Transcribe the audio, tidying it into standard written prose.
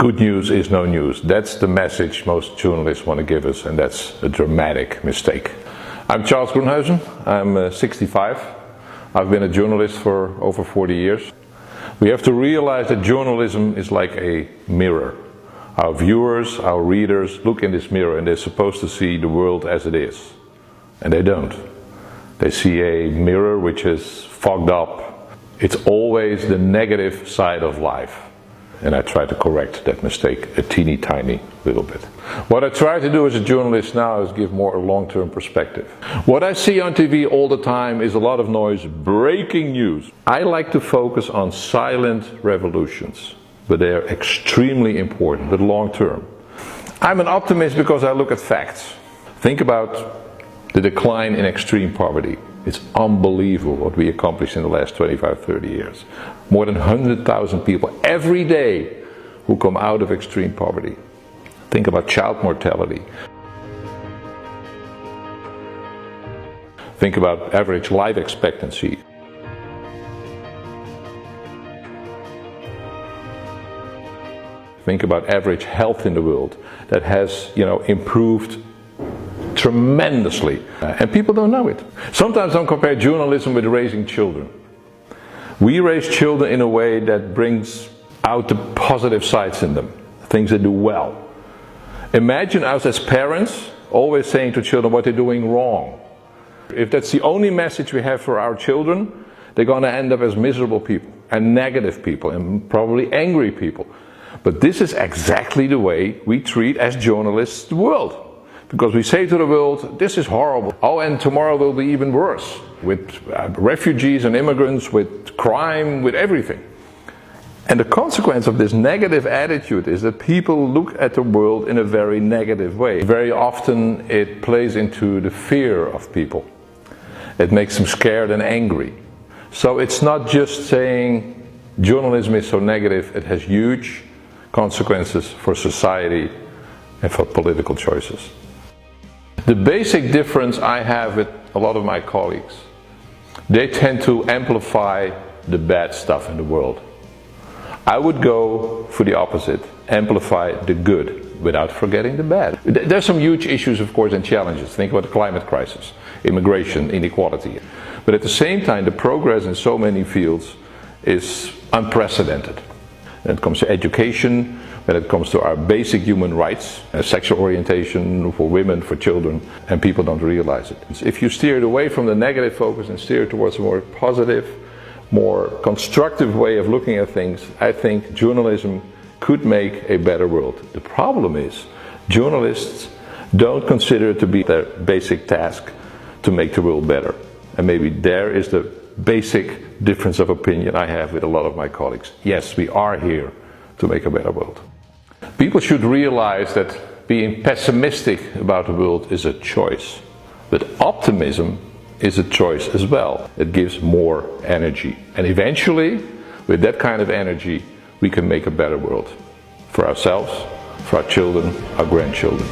Good news is no news. That's the message most journalists want to give us, and that's a dramatic mistake. I'm Charles Groenhuizen. I'm 65. I've been a journalist for over 40 years. We have to realize that journalism is like a mirror. Our viewers, our readers look in this mirror and they're supposed to see the world as it is. And they don't. They see a mirror which is fogged up. It's always the negative side of life. And I try to correct that mistake a teeny tiny little bit. What I try to do as a journalist now is give more a long-term perspective. What I see on TV all the time is a lot of noise, breaking news. I like to focus on silent revolutions, but they are extremely important, but long-term. I'm an optimist because I look at facts. Think about the decline in extreme poverty. It's unbelievable what we accomplished in the last 25, 30 years. More than 100,000 people every day who come out of extreme poverty. Think about child mortality. Think about average life expectancy. Think about average health in the world that has, improved tremendously, and people don't know it. Sometimes I compare journalism with raising children. We raise children in a way that brings out the positive sides in them, things they do well. Imagine us as parents always saying to children what they're doing wrong. If that's the only message we have for our children, they're going to end up as miserable people and negative people and probably angry people. But this is exactly the way we treat as journalists the world. Because we say to the world, this is horrible. Oh, and tomorrow will be even worse. With refugees and immigrants, with crime, with everything. And the consequence of this negative attitude is that people look at the world in a very negative way. Very often it plays into the fear of people. It makes them scared and angry. So it's not just saying journalism is so negative, it has huge consequences for society and for political choices. The basic difference I have with a lot of my colleagues, they tend to amplify the bad stuff in the world. I would go for the opposite, amplify the good without forgetting the bad. There's some huge issues, of course, and challenges. Think about the climate crisis, immigration, inequality. But at the same time, the progress in so many fields is unprecedented. When it comes to education, when it comes to our basic human rights, sexual orientation for women, for children, and people don't realize it. If you steer it away from the negative focus and steer towards a more positive, more constructive way of looking at things, I think journalism could make a better world. The problem is, journalists don't consider it to be their basic task to make the world better. And maybe there is the basic difference of opinion I have with a lot of my colleagues. Yes, we are here to make a better world. People should realize that being pessimistic about the world is a choice, but optimism is a choice as well. It gives more energy, and eventually, with that kind of energy, we can make a better world for ourselves, for our children, our grandchildren.